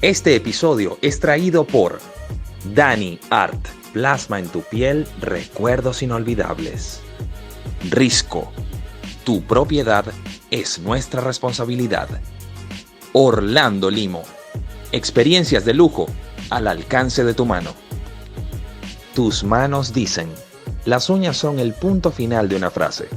Este episodio es traído por Dani Art. Plasma en tu piel recuerdos inolvidables. Risco. Tu propiedad es nuestra responsabilidad. Orlando Limo. Experiencias de lujo al alcance de tu mano. Tus manos dicen. Las uñas son el punto final de una frase.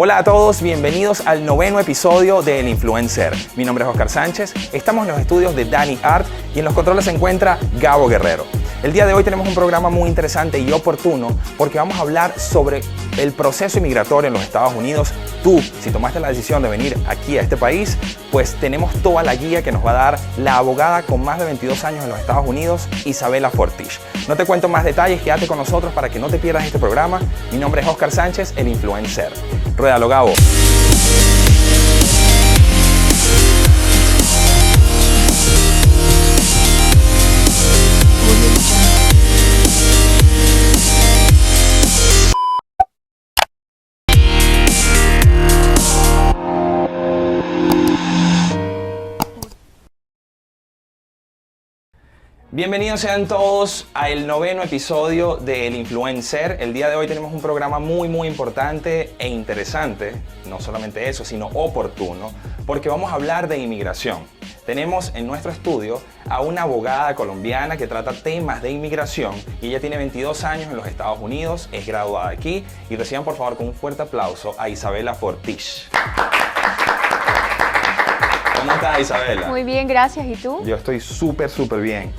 Hola a todos, bienvenidos al 9º episodio de El Influencer. Mi nombre es Oscar Sánchez, estamos en los estudios de Dani Art y en los controles se encuentra Gabo Guerrero. El día de hoy tenemos un programa muy interesante y oportuno porque vamos a hablar sobre el proceso inmigratorio en los Estados Unidos. Tú, si tomaste la decisión de venir aquí a este país, pues tenemos toda la guía que nos va a dar la abogada con más de 22 años en los Estados Unidos, Isabela Fortiche. No te cuento más detalles, quédate con nosotros para que no te pierdas este programa. Mi nombre es Oscar Sánchez, El Influencer. Ruédalo, Gabo. Bienvenidos sean todos al 9º episodio de El Influencer. El día de hoy tenemos un programa muy importante e interesante, no solamente eso, sino oportuno, porque vamos a hablar de inmigración. Tenemos en nuestro estudio a una abogada colombiana que trata temas de inmigración y ella tiene 22 años en los Estados Unidos, es graduada aquí y reciban por favor con un fuerte aplauso a Isabela Fortiche. ¿Cómo estás, Isabela? Muy bien, gracias. ¿Y tú? Yo estoy súper bien.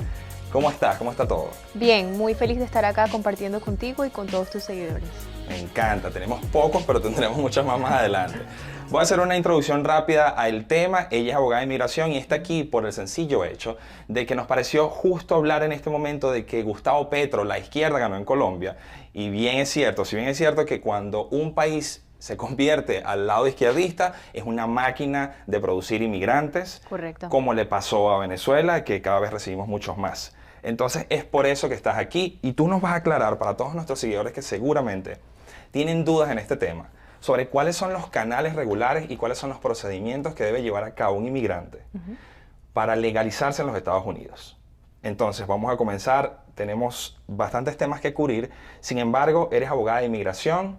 ¿Cómo estás? ¿Cómo está todo? Bien, muy feliz de estar acá compartiendo contigo y con todos tus seguidores. Me encanta, tenemos pocos, pero tendremos muchos más adelante. Voy a hacer una introducción rápida al tema. Ella es abogada de inmigración y está aquí por el sencillo hecho de que nos pareció justo hablar en este momento de que Gustavo Petro, la izquierda, ganó en Colombia. Y bien es cierto, si bien es cierto que cuando un país se convierte al lado izquierdista, es una máquina de producir inmigrantes. Correcto. Como le pasó a Venezuela, que cada vez recibimos muchos más. Entonces es por eso que estás aquí y tú nos vas a aclarar para todos nuestros seguidores que seguramente tienen dudas en este tema sobre cuáles son los canales regulares y cuáles son los procedimientos que debe llevar a cabo un inmigrante para legalizarse en los Estados Unidos. Entonces vamos a comenzar, tenemos bastantes temas que cubrir, sin embargo eres abogada de inmigración.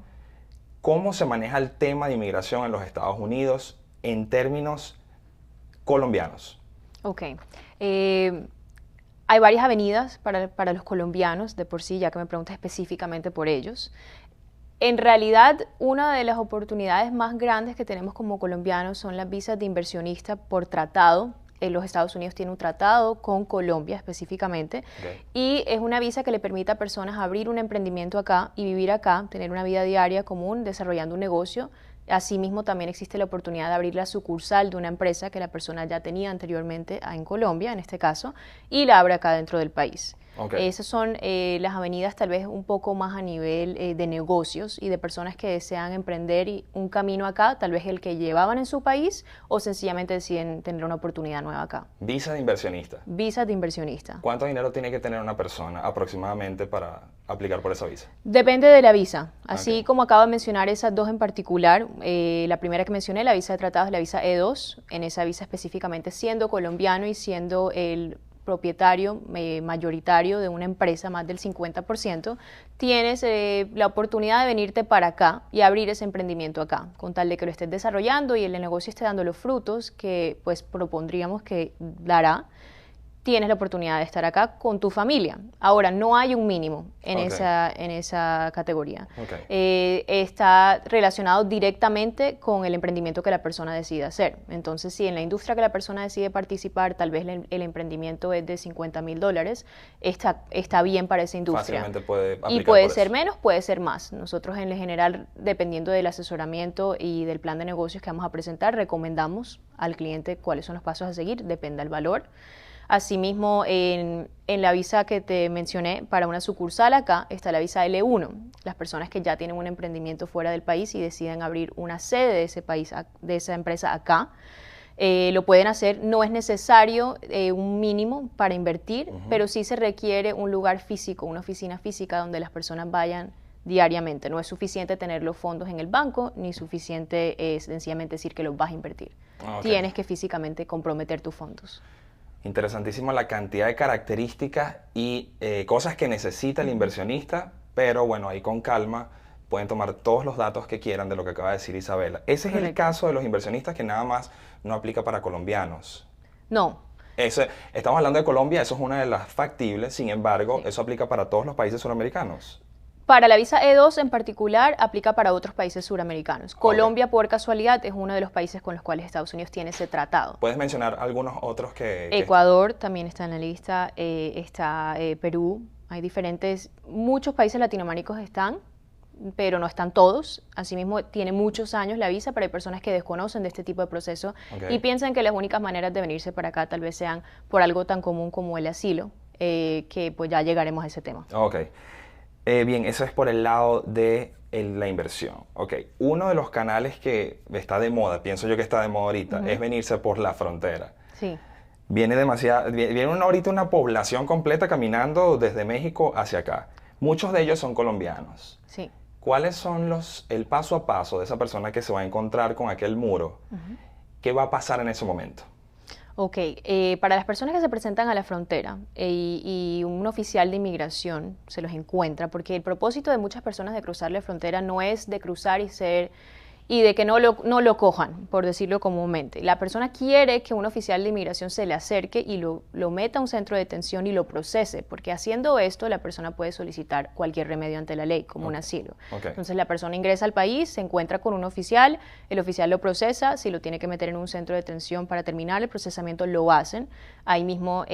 ¿Cómo se maneja el tema de inmigración en los Estados Unidos en términos colombianos? Ok. Hay varias avenidas para los colombianos, de por sí, ya que me preguntas específicamente por ellos. En realidad, una de las oportunidades más grandes que tenemos como colombianos son las visas de inversionista por tratado. Los Estados Unidos tiene un tratado con Colombia específicamente, y es una visa que le permite a personas abrir un emprendimiento acá y vivir acá, tener una vida diaria común, desarrollando un negocio. Asimismo, también existe la oportunidad de abrir la sucursal de una empresa que la persona ya tenía anteriormente en Colombia, en este caso, y la abre acá dentro del país. Esas son las avenidas tal vez un poco más a nivel de negocios y de personas que desean emprender un camino acá, tal vez el que llevaban en su país o sencillamente deciden tener una oportunidad nueva acá. Visa de inversionista. Visa de inversionista. ¿Cuánto dinero tiene que tener una persona aproximadamente para aplicar por esa visa? Depende de la visa. Así como acabo de mencionar esas dos en particular, la primera que mencioné, la visa de tratados, la visa E2, en esa visa específicamente siendo colombiano y siendo el propietario mayoritario de una empresa, más del 50%, tienes la oportunidad de venirte para acá y abrir ese emprendimiento acá, con tal de que lo estés desarrollando y el negocio esté dando los frutos que pues propondríamos que dará. Tienes la oportunidad de estar acá con tu familia. Ahora, no hay un mínimo en esa categoría. Está relacionado directamente con el emprendimiento que la persona decide hacer. Entonces, si en la industria que la persona decide participar, tal vez el emprendimiento es de $50,000, está bien para esa industria. Fácilmente puede aplicar. Y puede ser menos, puede ser más. Nosotros en general, dependiendo del asesoramiento y del plan de negocios que vamos a presentar, recomendamos al cliente cuáles son los pasos a seguir, depende del valor. Asimismo, en la visa que te mencioné, para una sucursal acá está la visa L1. Las personas que ya tienen un emprendimiento fuera del país y deciden abrir una sede de ese país, de esa empresa acá, lo pueden hacer. No es necesario un mínimo para invertir, pero sí se requiere un lugar físico, una oficina física donde las personas vayan diariamente. No es suficiente tener los fondos en el banco, ni suficiente sencillamente decir que los vas a invertir. Tienes que físicamente comprometer tus fondos. Interesantísimo la cantidad de características y cosas que necesita el inversionista, pero bueno, ahí con calma pueden tomar todos los datos que quieran de lo que acaba de decir Isabela. Ese es el caso de los inversionistas que nada más no aplica para colombianos. No. Estamos hablando de Colombia, eso es una de las factibles, sin embargo, eso aplica para todos los países suramericanos. Para la visa E2 en particular, aplica para otros países suramericanos. Colombia, por casualidad, es uno de los países con los cuales Estados Unidos tiene ese tratado. ¿Puedes mencionar algunos otros que...? Ecuador también está en la lista, está Perú, hay muchos países latinoamericanos están, pero no están todos. Asimismo, tiene muchos años la visa, pero hay personas que desconocen de este tipo de proceso y piensan que las únicas maneras de venirse para acá tal vez sean por algo tan común como el asilo, que pues ya llegaremos a ese tema. Bien, eso es por el lado de la inversión. Uno de los canales que está de moda, pienso yo que está de moda ahorita, es venirse por la frontera. Sí. Viene ahorita una población completa caminando desde México hacia acá. Muchos de ellos son colombianos. Sí. ¿Cuáles son el paso a paso de esa persona que se va a encontrar con aquel muro? ¿Qué va a pasar en ese momento? Para las personas que se presentan a la frontera y un oficial de inmigración se los encuentra, porque el propósito de muchas personas de cruzar la frontera no es de cruzar y de que no lo cojan, por decirlo comúnmente. La persona quiere que un oficial de inmigración se le acerque y lo meta a un centro de detención y lo procese, porque haciendo esto la persona puede solicitar cualquier remedio ante la ley, como un asilo. Entonces la persona ingresa al país, se encuentra con un oficial, el oficial lo procesa, si lo tiene que meter en un centro de detención para terminar el procesamiento lo hacen. Ahí mismo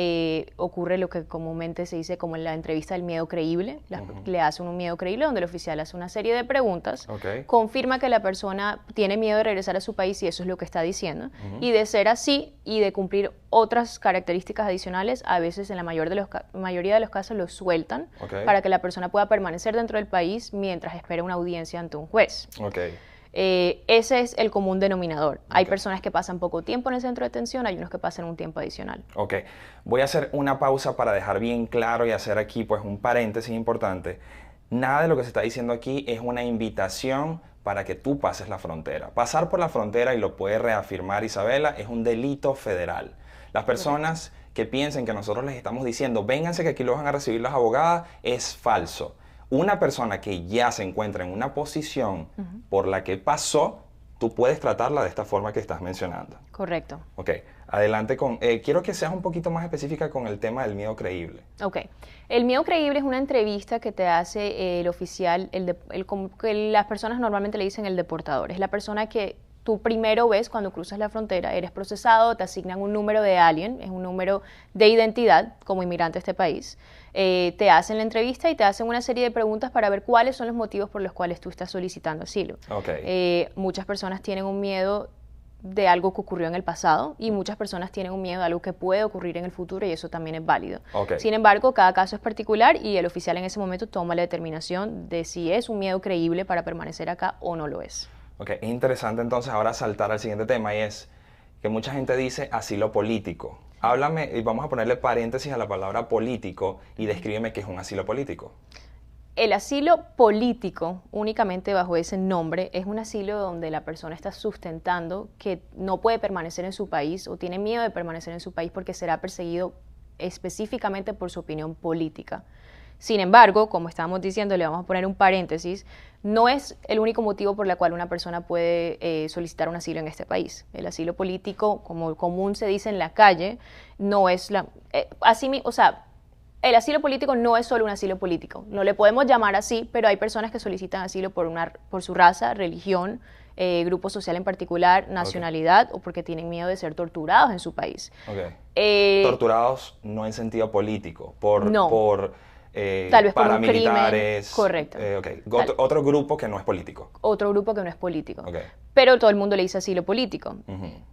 ocurre lo que comúnmente se dice como en la entrevista del miedo creíble. Le hacen un miedo creíble donde el oficial hace una serie de preguntas, confirma que la persona tiene miedo de regresar a su país y eso es lo que está diciendo. Y de ser así y de cumplir otras características adicionales, a veces en la mayoría de los casos los sueltan para que la persona pueda permanecer dentro del país mientras espera una audiencia ante un juez. Ese es el común denominador. Hay personas que pasan poco tiempo en el centro de detención, hay unos que pasan un tiempo adicional. Voy a hacer una pausa para dejar bien claro y hacer aquí pues un paréntesis importante. Nada de lo que se está diciendo aquí es una invitación para que tú pases la frontera. Pasar por la frontera, y lo puede reafirmar Isabela, es un delito federal. Las personas que piensen que nosotros les estamos diciendo, vénganse que aquí lo van a recibir las abogadas, es falso. Una persona que ya se encuentra en una posición por la que pasó, tú puedes tratarla de esta forma que estás mencionando. Correcto. Adelante quiero que seas un poquito más específica con el tema del miedo creíble. El miedo creíble es una entrevista que te hace el oficial, que las personas normalmente le dicen el deportador. Es la persona que tú primero ves cuando cruzas la frontera, eres procesado, te asignan un número de alien, es un número de identidad como inmigrante a este país. Te hacen la entrevista y te hacen una serie de preguntas para ver cuáles son los motivos por los cuales tú estás solicitando asilo. Muchas personas tienen un miedo de algo que ocurrió en el pasado y muchas personas tienen un miedo de algo que puede ocurrir en el futuro y eso también es válido. Sin embargo, cada caso es particular y el oficial en ese momento toma la determinación de si es un miedo creíble para permanecer acá o no lo es. Es interesante entonces ahora saltar al siguiente tema y es que mucha gente dice asilo político. Háblame y vamos a ponerle paréntesis a la palabra político y descríbeme qué es un asilo político. El asilo político, únicamente bajo ese nombre, es un asilo donde la persona está sustentando que no puede permanecer en su país o tiene miedo de permanecer en su país porque será perseguido específicamente por su opinión política. Sin embargo, como estábamos diciendo, le vamos a poner un paréntesis, no es el único motivo por el cual una persona puede solicitar un asilo en este país. El asilo político, como común se dice en la calle, no es el asilo político no es solo un asilo político. No le podemos llamar así, pero hay personas que solicitan asilo por su raza, religión, grupo social en particular, nacionalidad o porque tienen miedo de ser torturados en su país. Torturados no en sentido político, tal vez por un paramilitares. Crimen. Correcto. Otro grupo que no es político. Otro grupo que no es político. Pero todo el mundo le dice asilo político.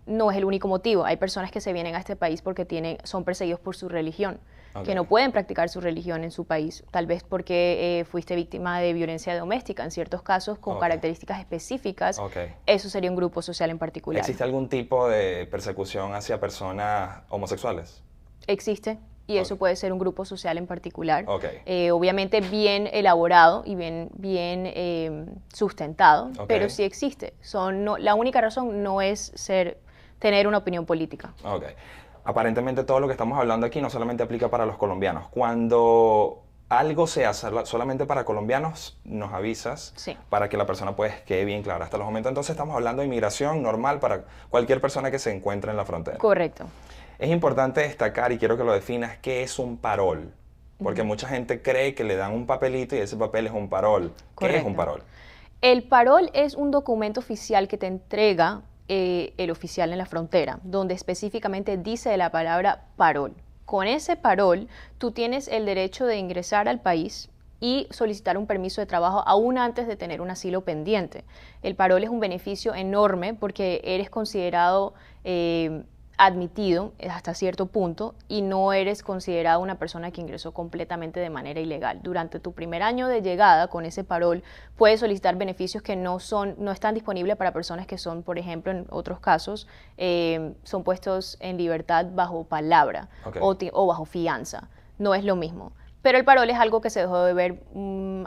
No es el único motivo. Hay personas que se vienen a este país porque son perseguidos por su religión, que no pueden practicar su religión en su país, tal vez porque fuiste víctima de violencia doméstica, en ciertos casos con características específicas. Eso sería un grupo social en particular. ¿Existe algún tipo de persecución hacia personas homosexuales? Existe. y eso puede ser un grupo social en particular. Okay. Obviamente bien elaborado y bien sustentado, Okay. pero sí existe. La única razón no es tener una opinión política. Okay. Aparentemente todo lo que estamos hablando aquí no solamente aplica para los colombianos. Cuando algo sea solamente para colombianos, nos avisas Sí. para que la persona pues quede bien clara. Hasta los momentos entonces estamos hablando de inmigración normal para cualquier persona que se encuentre en la frontera. Correcto. Es importante destacar, y quiero que lo definas, qué es un parol. Porque mucha gente cree que le dan un papelito y ese papel es un parol. ¿Qué es un parol? El parol es un documento oficial que te entrega el oficial en la frontera, donde específicamente dice la palabra parol. Con ese parol, tú tienes el derecho de ingresar al país y solicitar un permiso de trabajo aún antes de tener un asilo pendiente. El parol es un beneficio enorme porque eres considerado admitido hasta cierto punto y no eres considerado una persona que ingresó completamente de manera ilegal. Durante tu primer año de llegada con ese parol puedes solicitar beneficios que no están disponibles para personas que son, por ejemplo, en otros casos, son puestos en libertad bajo palabra. Okay. o bajo fianza. No es lo mismo. Pero el parol es algo que se dejó de ver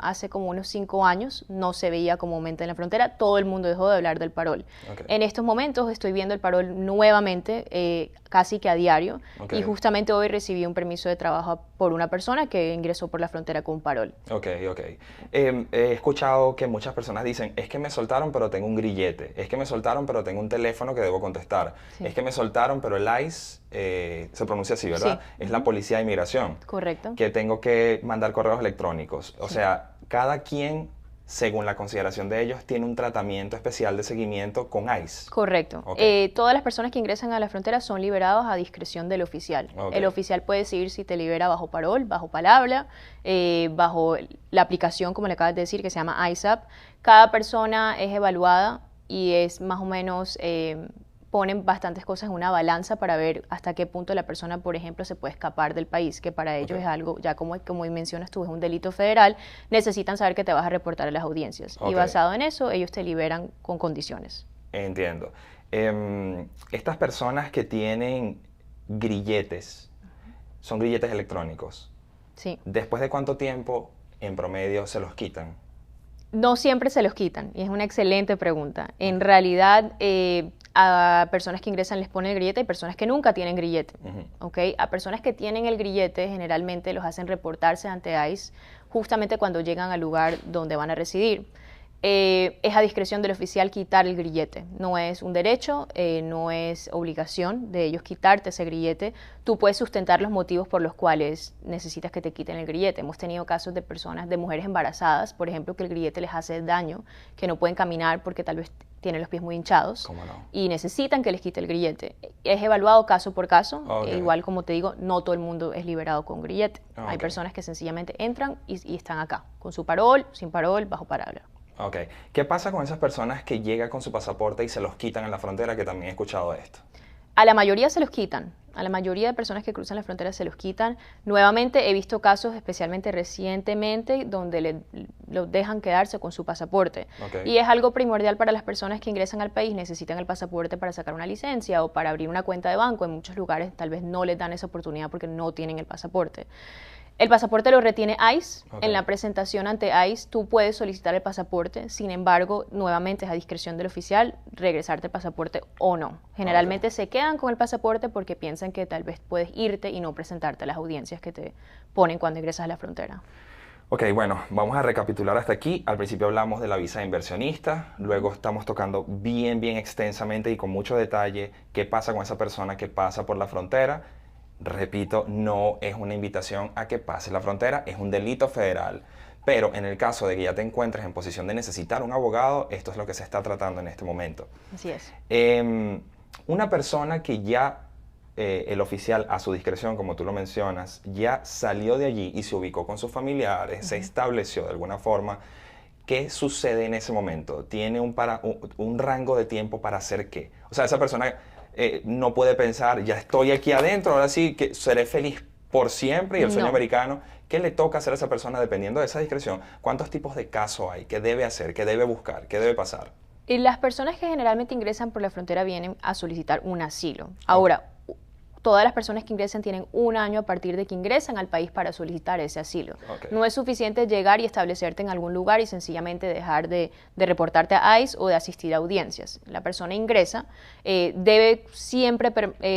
hace como unos 5 años, no se veía comúnmente en la frontera, todo el mundo dejó de hablar del parol. Okay. En estos momentos estoy viendo el parol nuevamente, casi que a diario, okay. Y justamente hoy recibí un permiso de trabajo por una persona que ingresó por la frontera con un parol. Ok. He escuchado que muchas personas dicen, es que me soltaron pero tengo un grillete, es que me soltaron pero tengo un teléfono que debo contestar, sí. Es que me soltaron pero el ICE, se pronuncia así, ¿verdad? Sí. Es la Policía de Inmigración. Correcto. Que tengo que mandar correos electrónicos. O sea, cada quien, según la consideración de ellos, tiene un tratamiento especial de seguimiento con ICE. Correcto. Okay. Todas las personas que ingresan a la frontera son liberados a discreción del oficial. Okay. El oficial puede decidir si te libera bajo parol, bajo palabra, bajo la aplicación, como le acabas de decir, que se llama ICE-App. Cada persona es evaluada y es más o menos... ponen bastantes cosas en una balanza para ver hasta qué punto la persona, por ejemplo, se puede escapar del país, que para ellos es algo, ya como mencionas tú, es un delito federal, necesitan saber que te vas a reportar a las audiencias. Y basado en eso, ellos te liberan con condiciones. Entiendo. Estas personas que tienen grilletes, son grilletes electrónicos. Sí. ¿Después de cuánto tiempo, en promedio, se los quitan? No siempre se los quitan, y es una excelente pregunta. En realidad, a personas que ingresan les ponen el grillete y personas que nunca tienen grillete. ¿Okay? A personas que tienen el grillete generalmente los hacen reportarse ante ICE justamente cuando llegan al lugar donde van a residir. Es a discreción del oficial quitar el grillete. No es un derecho, no es obligación de ellos quitarte ese grillete. Tú puedes sustentar los motivos por los cuales necesitas que te quiten el grillete. Hemos tenido casos de personas, de mujeres embarazadas, por ejemplo, que el grillete les hace daño, que no pueden caminar porque tal vez tienen los pies muy hinchados. ¿Cómo no? Y necesitan que les quite el grillete. Es evaluado caso por caso. Igual, como te digo, no todo el mundo es liberado con grillete. Hay personas que sencillamente entran y están acá, con su parol, sin parol, bajo palabra. Ok. ¿Qué pasa con esas personas que llegan con su pasaporte y se los quitan en la frontera? Que también he escuchado esto. A la mayoría se los quitan. A la mayoría de personas que cruzan la frontera se los quitan. Nuevamente he visto casos, especialmente recientemente, donde los dejan quedarse con su pasaporte. Okay. Y es algo primordial para las personas que ingresan al país, necesitan el pasaporte para sacar una licencia o para abrir una cuenta de banco. En muchos lugares tal vez no les dan esa oportunidad porque no tienen el pasaporte. El pasaporte lo retiene ICE. Okay. En la presentación ante ICE tú puedes solicitar el pasaporte, sin embargo, nuevamente es a discreción del oficial regresarte el pasaporte o no. Generalmente se quedan con el pasaporte porque piensan que tal vez puedes irte y no presentarte a las audiencias que te ponen cuando ingresas a la frontera. Ok, bueno, vamos a recapitular hasta aquí. Al principio hablamos de la visa de inversionista, luego estamos tocando bien extensamente y con mucho detalle qué pasa con esa persona que pasa por la frontera. Repito, no es una invitación a que pase la frontera, es un delito federal. Pero en el caso de que ya te encuentres en posición de necesitar un abogado, esto es lo que se está tratando en este momento. Así es. Una persona que ya el oficial a su discreción, como tú lo mencionas, ya salió de allí y se ubicó con sus familiares, se estableció de alguna forma, ¿qué sucede en ese momento? ¿Tiene un rango de tiempo para hacer qué? O sea, esa persona... no puede pensar, ya estoy aquí adentro, ahora sí que seré feliz por siempre y el sueño americano. ¿Qué le toca hacer a esa persona dependiendo de esa discreción? ¿Cuántos tipos de casos hay? ¿Qué debe hacer? ¿Qué debe buscar? ¿Qué debe pasar? Y las personas que generalmente ingresan por la frontera vienen a solicitar un asilo. Ahora, todas las personas que ingresan tienen un año a partir de que ingresan al país para solicitar ese asilo. Okay. No es suficiente llegar y establecerte en algún lugar y sencillamente dejar de reportarte a ICE o de asistir a audiencias. La persona ingresa, debe siempre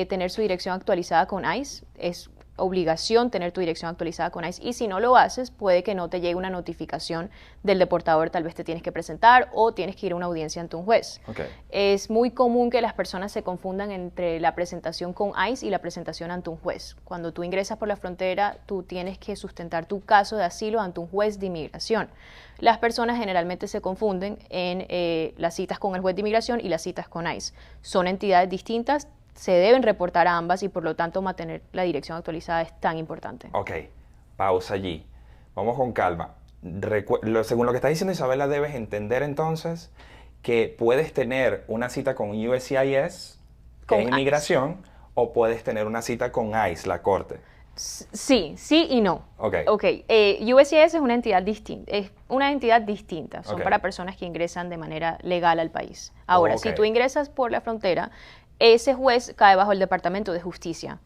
tener su dirección actualizada con ICE. Es obligación tener tu dirección actualizada con ICE, y si no lo haces, puede que no te llegue una notificación del deportador, tal vez te tienes que presentar o tienes que ir a una audiencia ante un juez. Okay. Es muy común que las personas se confundan entre la presentación con ICE y la presentación ante un juez. Cuando tú ingresas por la frontera, tú tienes que sustentar tu caso de asilo ante un juez de inmigración. Las personas generalmente se confunden en las citas con el juez de inmigración y las citas con ICE. Son entidades distintas, se deben reportar a ambas y por lo tanto mantener la dirección actualizada es tan importante. Ok, pausa allí. Vamos con calma. Según lo que está diciendo Isabela, debes entender entonces que puedes tener una cita con USCIS, que es inmigración, o puedes tener una cita con ICE, la corte. Sí, sí y no. Ok. USCIS es una entidad distinta. Son para personas que ingresan de manera legal al país. Ahora, si tú ingresas por la frontera, ese juez cae bajo el Departamento de Justicia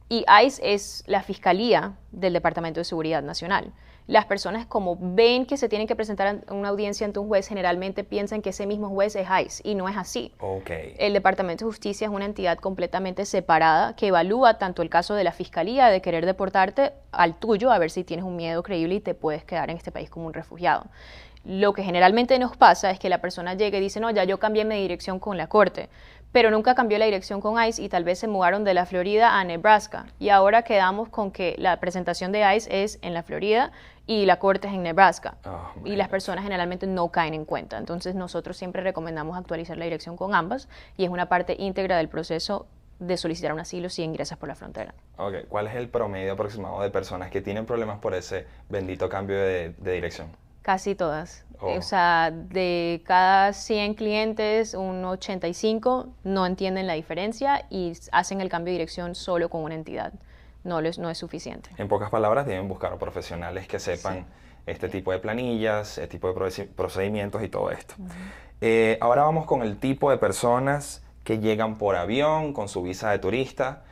y ICE es la Fiscalía del Departamento de Seguridad Nacional. Las personas, como ven que se tienen que presentar a una audiencia ante un juez, generalmente piensan que ese mismo juez es ICE y no es así. Okay. El Departamento de Justicia es una entidad completamente separada que evalúa tanto el caso de la Fiscalía de querer deportarte al tuyo, a ver si tienes un miedo creíble y te puedes quedar en este país como un refugiado. Lo que generalmente nos pasa es que la persona llega y dice, no, ya yo cambié mi dirección con la corte, pero nunca cambió la dirección con ICE y tal vez se mudaron de la Florida a Nebraska. Y ahora quedamos con que la presentación de ICE es en la Florida y la corte es en Nebraska. Y las personas generalmente no caen en cuenta. Entonces nosotros siempre recomendamos actualizar la dirección con ambas y es una parte íntegra del proceso de solicitar un asilo si ingresas por la frontera. Okay. ¿Cuál es el promedio aproximado de personas que tienen problemas por ese bendito cambio de dirección? Casi todas. O sea, de cada 100 clientes, un 85 no entienden la diferencia y hacen el cambio de dirección solo con una entidad. No es suficiente. En pocas palabras, deben buscar a profesionales que sepan este tipo de planillas, este tipo de procedimientos y todo esto. Ahora vamos con el tipo de personas que llegan por avión con su visa de turista.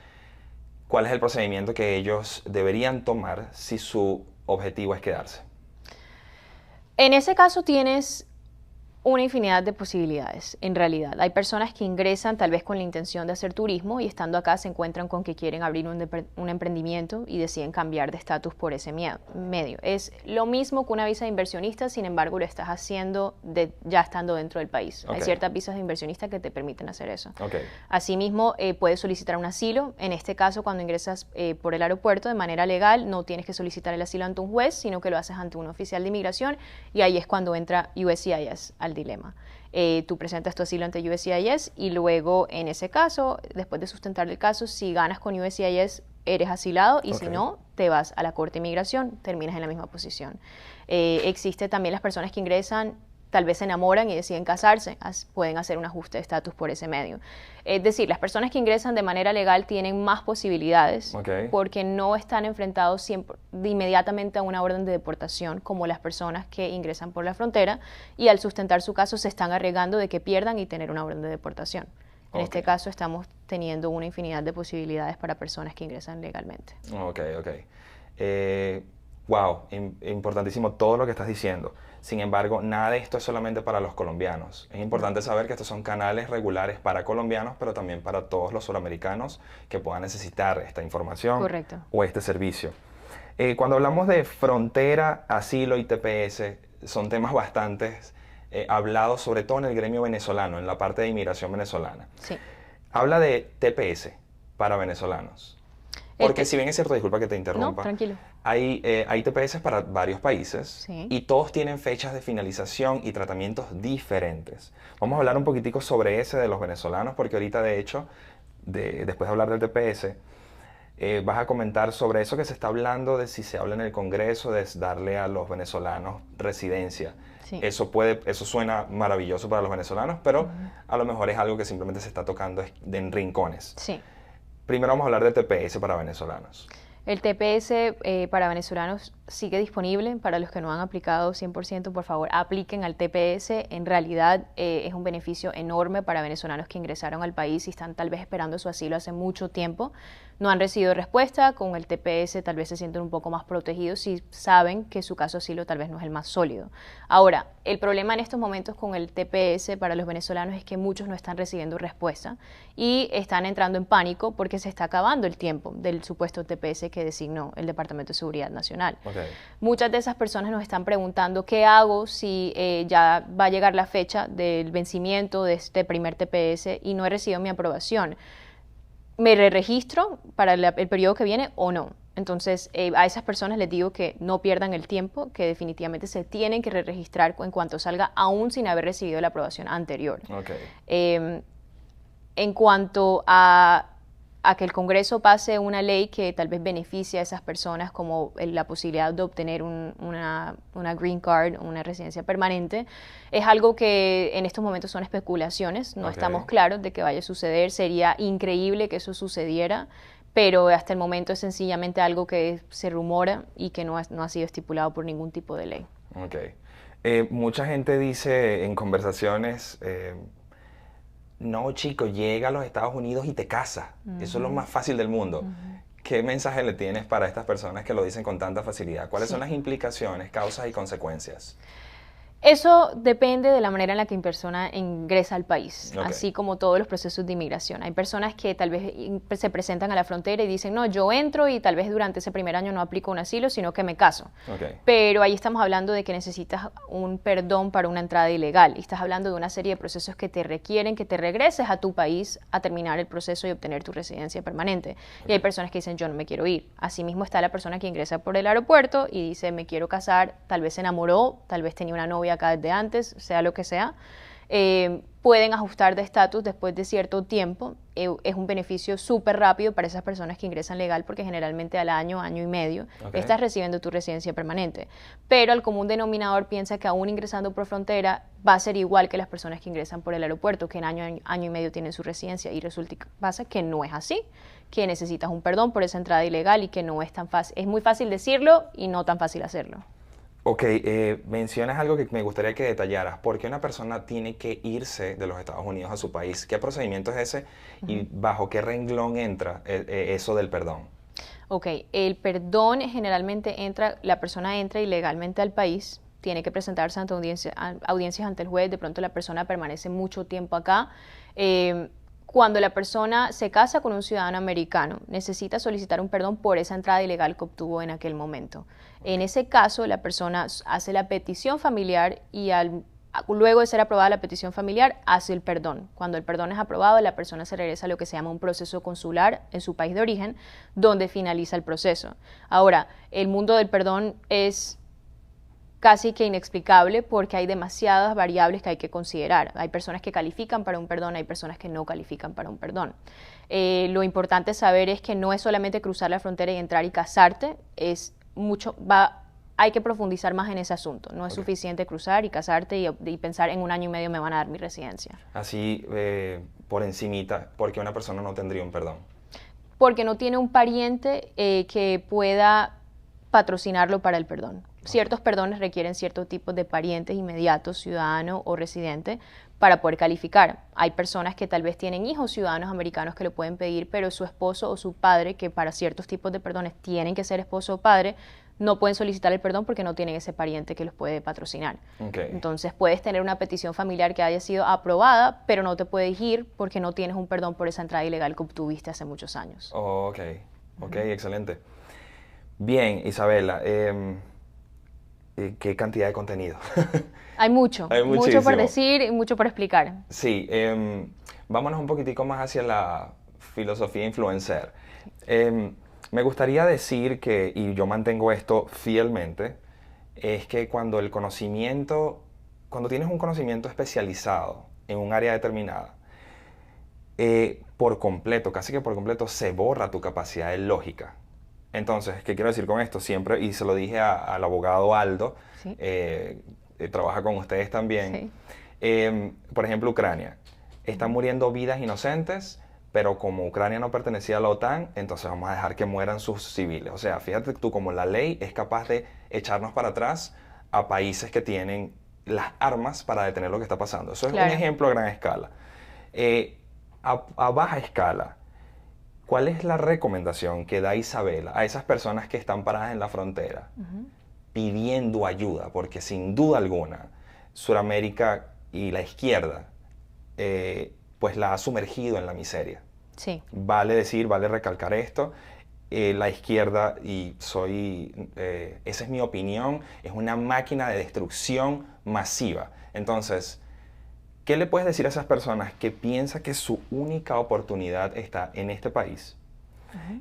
¿Cuál es el procedimiento que ellos deberían tomar si su objetivo es quedarse? En ese caso tienes una infinidad de posibilidades, en realidad. Hay personas que ingresan tal vez con la intención de hacer turismo y estando acá se encuentran con que quieren abrir un emprendimiento y deciden cambiar de estatus por ese medio. Es lo mismo que una visa de inversionista, sin embargo lo estás haciendo ya estando dentro del país. Hay ciertas visas de inversionista que te permiten hacer eso. Asimismo, puedes solicitar un asilo. En este caso, cuando ingresas por el aeropuerto de manera legal, no tienes que solicitar el asilo ante un juez, sino que lo haces ante un oficial de inmigración y ahí es cuando entra USCIS al dilema. Tú presentas tu asilo ante USCIS y luego, en ese caso, después de sustentar el caso, si ganas con USCIS, eres asilado y si no, te vas a la Corte de Inmigración, terminas en la misma posición. Existe también las personas que ingresan, tal vez se enamoran y deciden casarse, pueden hacer un ajuste de estatus por ese medio. Es decir, las personas que ingresan de manera legal tienen más posibilidades porque no están enfrentados inmediatamente a una orden de deportación como las personas que ingresan por la frontera y al sustentar su caso se están arriesgando de que pierdan y tener una orden de deportación. En este caso estamos teniendo una infinidad de posibilidades para personas que ingresan legalmente. Wow, importantísimo todo lo que estás diciendo. Sin embargo, nada de esto es solamente para los colombianos. Es importante saber que estos son canales regulares para colombianos, pero también para todos los suramericanos que puedan necesitar esta información o este servicio. Cuando hablamos de frontera, asilo y TPS, son temas bastante hablados, sobre todo en el gremio venezolano, en la parte de inmigración venezolana. Habla de TPS para venezolanos. Porque si bien es cierto, disculpa que te interrumpa, no, tranquilo. Hay TPS para varios países y todos tienen fechas de finalización y tratamientos diferentes. Vamos a hablar un poquitico sobre ese de los venezolanos, porque ahorita de hecho, después de hablar del TPS, vas a comentar sobre eso que se está hablando de si se habla en el Congreso de darle a los venezolanos residencia. Eso suena maravilloso para los venezolanos, pero a lo mejor es algo que simplemente se está tocando en rincones. Primero vamos a hablar de TPS para venezolanos. El TPS para venezolanos sigue disponible. Para los que no han aplicado 100%, por favor, apliquen al TPS. En realidad es un beneficio enorme para venezolanos que ingresaron al país y están tal vez esperando su asilo hace mucho tiempo. No han recibido respuesta. Con el TPS tal vez se sienten un poco más protegidos si saben que su caso de asilo tal vez no es el más sólido. Ahora, el problema en estos momentos con el TPS para los venezolanos es que muchos no están recibiendo respuesta y están entrando en pánico porque se está acabando el tiempo del supuesto TPS que designó el Departamento de Seguridad Nacional. Okay. Muchas de esas personas nos están preguntando qué hago si ya va a llegar la fecha del vencimiento de este primer TPS y no he recibido mi aprobación. ¿Me re-registro para el periodo que viene o no? Entonces, a esas personas les digo que no pierdan el tiempo, que definitivamente se tienen que re-registrar en cuanto salga, aún sin haber recibido la aprobación anterior. Okay. En cuanto a que el Congreso pase una ley que tal vez beneficie a esas personas, como la posibilidad de obtener una green card, una residencia permanente, es algo que en estos momentos son especulaciones, no estamos claros de que vaya a suceder. Sería increíble que eso sucediera, pero hasta el momento es sencillamente algo que se rumora y que no ha sido estipulado por ningún tipo de ley. Okay. Mucha gente dice en conversaciones... no, chico, llega a los Estados Unidos y te casa. Eso es lo más fácil del mundo. ¿Qué mensaje le tienes para estas personas que lo dicen con tanta facilidad? ¿Cuáles son las implicaciones, causas y consecuencias? Eso depende de la manera en la que una persona ingresa al país, así como todos los procesos de inmigración. Hay personas que tal vez se presentan a la frontera y dicen, no, yo entro y tal vez durante ese primer año no aplico un asilo, sino que me caso. Pero ahí estamos hablando de que necesitas un perdón para una entrada ilegal. Y estás hablando de una serie de procesos que te requieren que te regreses a tu país a terminar el proceso y obtener tu residencia permanente. Y hay personas que dicen, yo no me quiero ir. Asimismo está la persona que ingresa por el aeropuerto y dice, me quiero casar, tal vez se enamoró, tal vez tenía una novia acá desde antes, sea lo que sea, pueden ajustar de estatus después de cierto tiempo. Es un beneficio súper rápido para esas personas que ingresan legal porque generalmente al año, año y medio, estás recibiendo tu residencia permanente. Pero el común denominador piensa que aún ingresando por frontera va a ser igual que las personas que ingresan por el aeropuerto, que en año y medio tienen su residencia, y resulta que pasa que no es así, que necesitas un perdón por esa entrada ilegal y que no es tan fácil. Es muy fácil decirlo y no tan fácil hacerlo. Ok, mencionas algo que me gustaría que detallaras. ¿Por qué una persona tiene que irse de los Estados Unidos a su país? ¿Qué procedimiento es ese y bajo qué renglón entra eso del perdón? Ok, el perdón generalmente la persona entra ilegalmente al país, tiene que presentarse ante audiencias ante el juez, de pronto la persona permanece mucho tiempo acá. Cuando la persona se casa con un ciudadano americano, necesita solicitar un perdón por esa entrada ilegal que obtuvo en aquel momento. En ese caso, la persona hace la petición familiar y luego de ser aprobada la petición familiar, hace el perdón. Cuando el perdón es aprobado, la persona se regresa a lo que se llama un proceso consular en su país de origen, donde finaliza el proceso. Ahora, el mundo del perdón es casi que inexplicable porque hay demasiadas variables que hay que considerar. Hay personas que califican para un perdón, hay personas que no califican para un perdón. Lo importante saber es que no es solamente cruzar la frontera y entrar y casarte, hay que profundizar más en ese asunto. No es suficiente cruzar y casarte y pensar en un año y medio me van a dar mi residencia. Así, por encimita, ¿por qué una persona no tendría un perdón? Porque no tiene un pariente que pueda patrocinarlo para el perdón. Ciertos perdones requieren cierto tipo de parientes inmediatos, ciudadano o residente, para poder calificar. Hay personas que tal vez tienen hijos ciudadanos americanos que lo pueden pedir, pero su esposo o su padre, que para ciertos tipos de perdones tienen que ser esposo o padre, no pueden solicitar el perdón porque no tienen ese pariente que los puede patrocinar. Entonces puedes tener una petición familiar que haya sido aprobada, pero no te puedes ir porque no tienes un perdón por esa entrada ilegal que obtuviste hace muchos años. Excelente. Bien, Isabela, ¿qué cantidad de contenido? Hay mucho por decir y mucho por explicar. Sí, vámonos un poquitico más hacia la filosofía influencer. Me gustaría decir que, y yo mantengo esto fielmente, es que cuando tienes un conocimiento especializado en un área determinada, por completo, casi que por completo, se borra tu capacidad de lógica. Entonces, ¿qué quiero decir con esto? Siempre, y se lo dije al abogado Aldo, ¿sí? Trabaja con ustedes también. Sí. Por ejemplo, Ucrania. Están muriendo vidas inocentes, pero como Ucrania no pertenecía a la OTAN, entonces vamos a dejar que mueran sus civiles. O sea, fíjate tú como la ley es capaz de echarnos para atrás a países que tienen las armas para detener lo que está pasando. Eso es un ejemplo a gran escala. A baja escala, ¿cuál es la recomendación que da Isabela a esas personas que están paradas en la frontera pidiendo ayuda? Porque sin duda alguna, Sudamérica y la izquierda pues la ha sumergido en la miseria. Sí. Vale decir, vale recalcar esto. La izquierda, esa es mi opinión, es una máquina de destrucción masiva. Entonces, ¿qué le puedes decir a esas personas que piensan que su única oportunidad está en este país?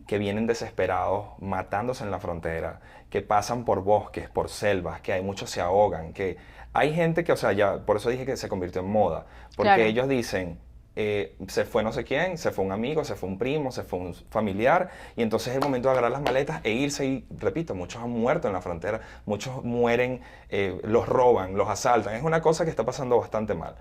Que vienen desesperados, matándose en la frontera, que pasan por bosques, por selvas, que hay muchos se ahogan, que hay gente que, o sea, ya, por eso dije que se convirtió en moda, porque ellos dicen, se fue no sé quién, se fue un amigo, se fue un primo, se fue un familiar, y entonces es el momento de agarrar las maletas e irse, y repito, muchos han muerto en la frontera, muchos mueren, los roban, los asaltan, es una cosa que está pasando bastante mal.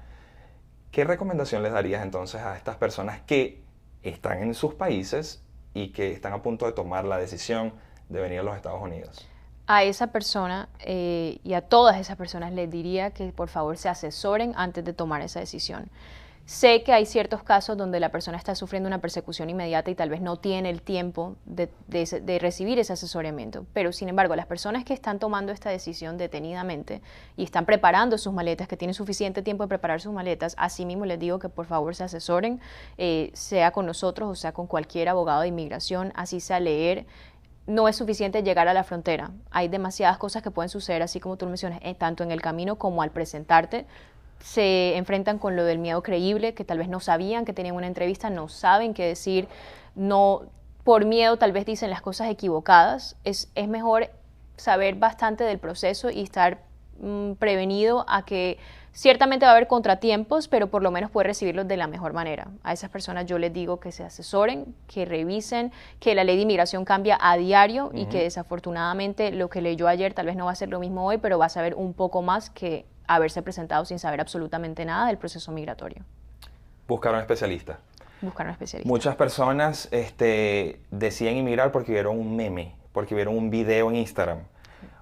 ¿Qué recomendación les darías entonces a estas personas que están en sus países y que están a punto de tomar la decisión de venir a los Estados Unidos? A esa persona y a todas esas personas les diría que por favor se asesoren antes de tomar esa decisión. Sé que hay ciertos casos donde la persona está sufriendo una persecución inmediata y tal vez no tiene el tiempo de recibir ese asesoramiento, pero sin embargo las personas que están tomando esta decisión detenidamente y están preparando sus maletas, que tienen suficiente tiempo de preparar sus maletas, así mismo les digo que por favor se asesoren, sea con nosotros o sea con cualquier abogado de inmigración, así sea leer. No es suficiente llegar a la frontera. Hay demasiadas cosas que pueden suceder, así como tú mencionas, tanto en el camino como al presentarte. Se enfrentan con lo del miedo creíble, que tal vez no sabían que tenían una entrevista, no saben qué decir, no, por miedo tal vez dicen las cosas equivocadas. Es mejor saber bastante del proceso y estar prevenido a que ciertamente va a haber contratiempos, pero por lo menos puede recibirlos de la mejor manera. A esas personas yo les digo que se asesoren, que revisen, que la ley de inmigración cambia a diario y que desafortunadamente lo que leyó ayer tal vez no va a ser lo mismo hoy, pero va a saber un poco más que haberse presentado sin saber absolutamente nada del proceso migratorio. Buscar un especialista. Buscar un especialista. Muchas personas deciden inmigrar porque vieron un meme, porque vieron un video en Instagram.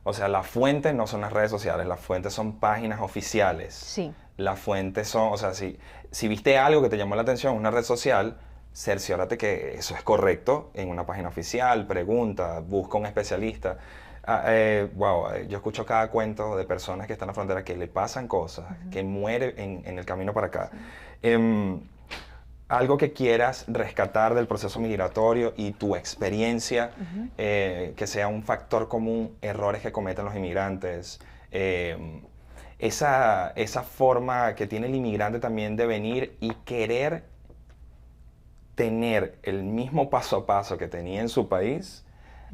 O sea, las fuentes no son las redes sociales, las fuentes son páginas oficiales. Sí. Las fuentes son, o sea, si viste algo que te llamó la atención en una red social, cerciórate que eso es correcto en una página oficial, pregunta, busca un especialista. Yo escucho cada cuento de personas que están en la frontera que le pasan cosas, que mueren en el camino para acá. Algo que quieras rescatar del proceso migratorio y tu experiencia, que sea un factor común, errores que cometen los inmigrantes, esa forma que tiene el inmigrante también de venir y querer tener el mismo paso a paso que tenía en su país,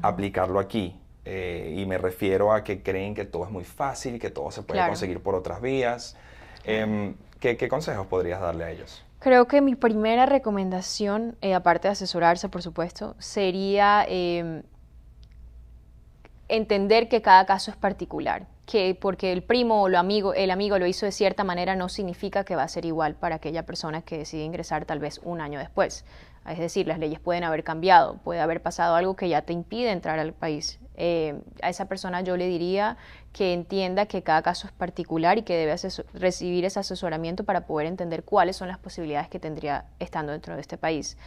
aplicarlo aquí. Y me refiero a que creen que todo es muy fácil, que todo se puede conseguir por otras vías. ¿Qué consejos podrías darle a ellos? Creo que mi primera recomendación, aparte de asesorarse, por supuesto, sería entender que cada caso es particular, que porque el primo o el amigo lo hizo de cierta manera no significa que va a ser igual para aquella persona que decide ingresar tal vez un año después. Es decir, las leyes pueden haber cambiado, puede haber pasado algo que ya te impide entrar al país. A esa persona yo le diría que entienda que cada caso es particular y que debe recibir ese asesoramiento para poder entender cuáles son las posibilidades que tendría estando dentro de este país.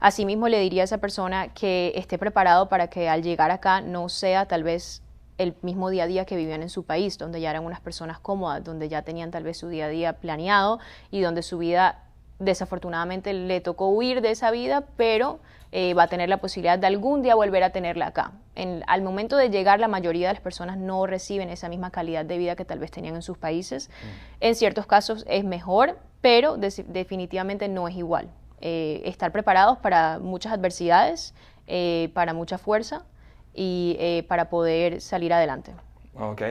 Asimismo, le diría a esa persona que esté preparado para que al llegar acá no sea tal vez el mismo día a día que vivían en su país, donde ya eran unas personas cómodas, donde ya tenían tal vez su día a día planeado y donde su vida desafortunadamente le tocó huir de esa vida, pero va a tener la posibilidad de algún día volver a tenerla acá. Al momento de llegar, la mayoría de las personas no reciben esa misma calidad de vida que tal vez tenían en sus países. En ciertos casos es mejor, pero definitivamente no es igual. Estar preparados para muchas adversidades, para mucha fuerza y para poder salir adelante. Ok.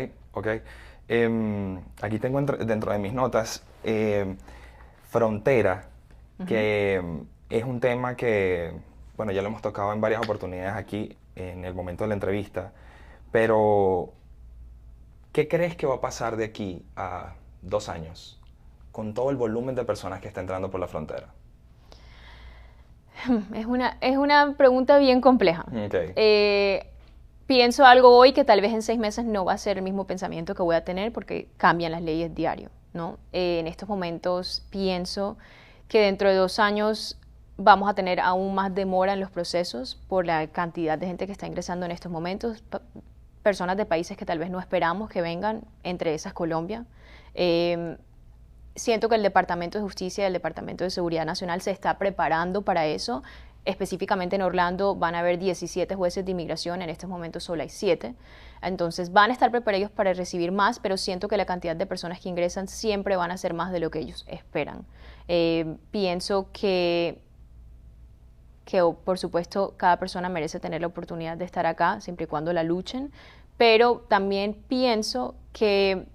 Aquí tengo dentro de mis notas frontera, que es un tema que, bueno, ya lo hemos tocado en varias oportunidades aquí en el momento de la entrevista, pero ¿qué crees que va a pasar de aquí a 2 años con todo el volumen de personas que está entrando por la frontera? Es una pregunta bien compleja. Okay. Pienso algo hoy que tal vez en 6 meses no va a ser el mismo pensamiento que voy a tener porque cambian las leyes diario, ¿no? En estos momentos pienso que dentro de 2 años vamos a tener aún más demora en los procesos por la cantidad de gente que está ingresando en estos momentos, personas de países que tal vez no esperamos que vengan, entre esas Colombia. Siento que el Departamento de Justicia y el Departamento de Seguridad Nacional se está preparando para eso. Específicamente en Orlando van a haber 17 jueces de inmigración, en estos momentos solo hay 7. Entonces van a estar preparados para recibir más, pero siento que la cantidad de personas que ingresan siempre van a ser más de lo que ellos esperan. Pienso que por supuesto cada persona merece tener la oportunidad de estar acá, siempre y cuando la luchen, pero también pienso que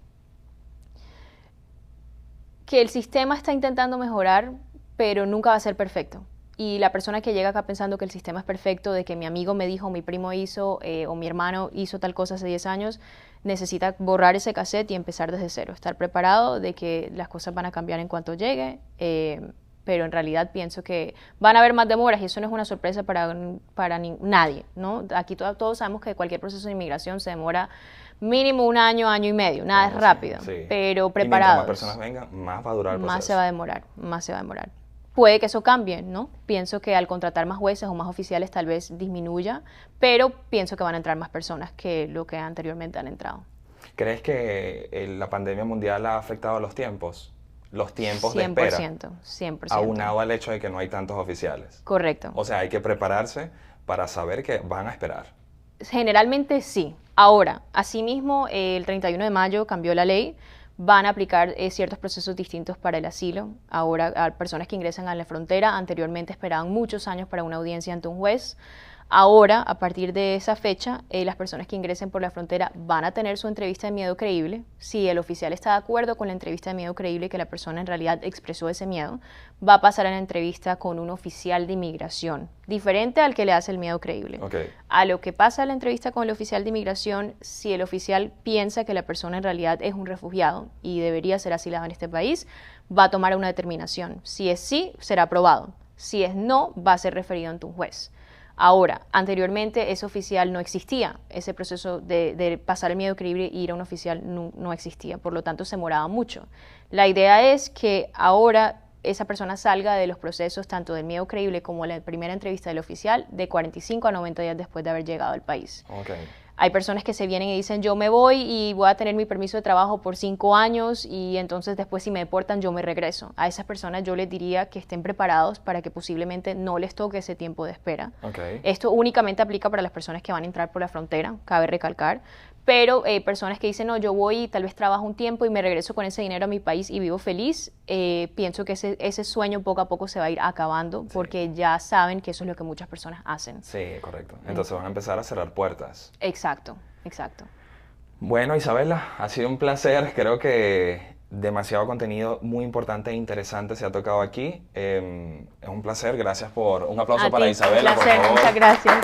el sistema está intentando mejorar, pero nunca va a ser perfecto. Y la persona que llega acá pensando que el sistema es perfecto, de que mi amigo me dijo, mi primo hizo, o mi hermano hizo tal cosa hace 10 años, necesita borrar ese cassette y empezar desde cero. Estar preparado de que las cosas van a cambiar en cuanto llegue, pero en realidad pienso que van a haber más demoras y eso no es una sorpresa para nadie, ¿no? Aquí todos sabemos que cualquier proceso de inmigración se demora mínimo 1 año, año y medio, nada es rápido, sí. Pero preparados. Y mientras más personas vengan, más va a durar el proceso. Más se va a demorar. Puede que eso cambie, ¿no? Pienso que al contratar más jueces o más oficiales tal vez disminuya, pero pienso que van a entrar más personas que lo que anteriormente han entrado. ¿Crees que la pandemia mundial ha afectado los tiempos? Los tiempos de espera. 100%. Aunado al hecho de que no hay tantos oficiales. Correcto. O sea, hay que prepararse para saber que van a esperar. Generalmente sí. Ahora, asimismo, el 31 de mayo cambió la ley. Van a aplicar ciertos procesos distintos para el asilo. Ahora, a personas que ingresan a la frontera, anteriormente esperaban muchos años para una audiencia ante un juez. Ahora, a partir de esa fecha, las personas que ingresen por la frontera van a tener su entrevista de miedo creíble. Si el oficial está de acuerdo con la entrevista de miedo creíble, que la persona en realidad expresó ese miedo, va a pasar a la entrevista con un oficial de inmigración, diferente al que le hace el miedo creíble. Okay. A lo que pasa a la entrevista con el oficial de inmigración, si el oficial piensa que la persona en realidad es un refugiado y debería ser asilado en este país, va a tomar una determinación. Si es sí, será aprobado. Si es no, va a ser referido ante un juez. Ahora, anteriormente ese oficial no existía, ese proceso de pasar el miedo creíble e ir a un oficial no existía, por lo tanto se demoraba mucho. La idea es que ahora esa persona salga de los procesos tanto del miedo creíble como la primera entrevista del oficial de 45 a 90 días después de haber llegado al país. Okay. Hay personas que se vienen y dicen, yo me voy y voy a tener mi permiso de trabajo por 5 años y entonces después si me deportan yo me regreso. A esas personas yo les diría que estén preparados para que posiblemente no les toque ese tiempo de espera. Okay. Esto únicamente aplica para las personas que van a entrar por la frontera, cabe recalcar. Pero personas que dicen, no, yo voy y tal vez trabajo un tiempo y me regreso con ese dinero a mi país y vivo feliz, pienso que ese sueño poco a poco se va a ir acabando porque ya saben que eso es lo que muchas personas hacen. Sí, correcto. Entonces van a empezar a cerrar puertas. Exacto. Bueno, Isabela, ha sido un placer. Creo que demasiado contenido muy importante e interesante se ha tocado aquí. Es un placer. Gracias por... Un aplauso para Isabela, por favor. Muchas gracias.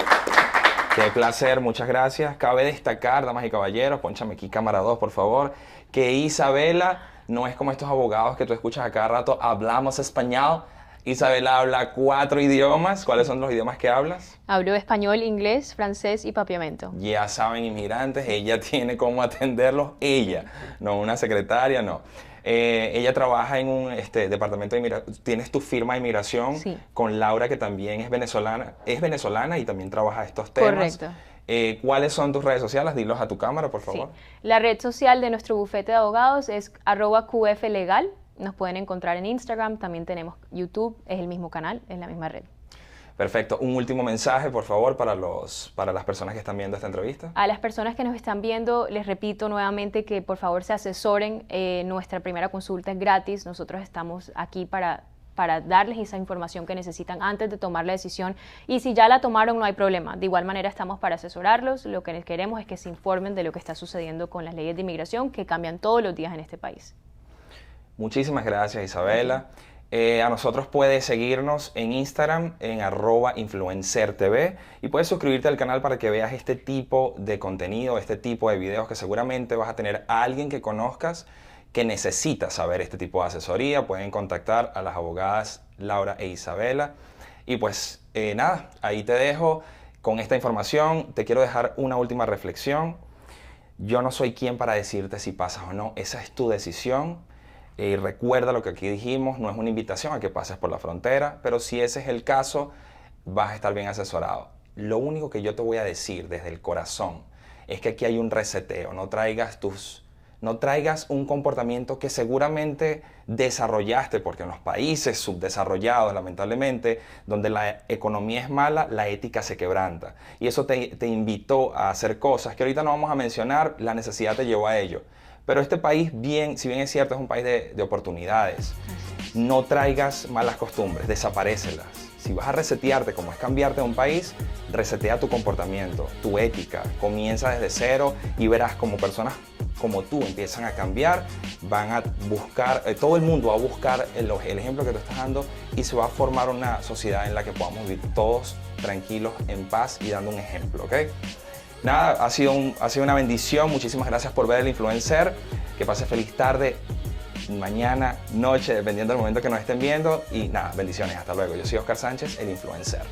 Qué placer, muchas gracias. Cabe destacar, damas y caballeros, pónchame aquí cámara 2, por favor, que Isabela no es como estos abogados que tú escuchas a cada rato, hablamos español. Isabela habla 4 idiomas. ¿Cuáles son los idiomas que hablas? Hablo español, inglés, francés y papiamento. Ya saben, inmigrantes, ella tiene cómo atenderlos, ella, no una secretaria, no. Ella trabaja en un departamento de inmigración. Tienes tu firma de inmigración sí. Con Laura, que también es venezolana y también trabaja estos temas. Correcto. ¿Cuáles son tus redes sociales? Dilos a tu cámara, por favor. Sí. La red social de nuestro bufete de abogados es @QFlegal. Nos pueden encontrar en Instagram, también tenemos YouTube, es el mismo canal, es la misma red. Perfecto. Un último mensaje, por favor, para las personas que están viendo esta entrevista. A las personas que nos están viendo, les repito nuevamente que por favor se asesoren. Nuestra primera consulta es gratis. Nosotros estamos aquí para darles esa información que necesitan antes de tomar la decisión. Y si ya la tomaron, no hay problema. De igual manera estamos para asesorarlos. Lo que queremos es que se informen de lo que está sucediendo con las leyes de inmigración que cambian todos los días en este país. Muchísimas gracias, Isabela. A nosotros puedes seguirnos en Instagram en @influencertv y puedes suscribirte al canal para que veas este tipo de contenido, este tipo de videos que seguramente vas a tener a alguien que conozcas que necesita saber este tipo de asesoría. Pueden contactar a las abogadas Laura e Isabela. Y pues nada, ahí te dejo con esta información. Te quiero dejar una última reflexión. Yo no soy quien para decirte si pasas o no, esa es tu decisión. Y recuerda lo que aquí dijimos, no es una invitación a que pases por la frontera, pero si ese es el caso, vas a estar bien asesorado. Lo único que yo te voy a decir desde el corazón es que aquí hay un reseteo. No traigas un comportamiento que seguramente desarrollaste, porque en los países subdesarrollados, lamentablemente, donde la economía es mala, la ética se quebranta. Y eso te invitó a hacer cosas que ahorita no vamos a mencionar, la necesidad te llevó a ello. Pero este país, si bien es cierto, es un país de oportunidades. No traigas malas costumbres, desaparécelas. Si vas a resetearte, como es cambiarte de un país, resetea tu comportamiento, tu ética. Comienza desde cero y verás como personas como tú empiezan a cambiar, van a buscar, todo el mundo va a buscar el ejemplo que tú estás dando y se va a formar una sociedad en la que podamos vivir todos tranquilos, en paz y dando un ejemplo, ¿ok? Nada, ha sido una bendición. Muchísimas gracias por ver El Influencer. Que pases feliz tarde, mañana, noche, dependiendo del momento que nos estén viendo. Y nada, bendiciones. Hasta luego. Yo soy Oscar Sánchez, El Influencer.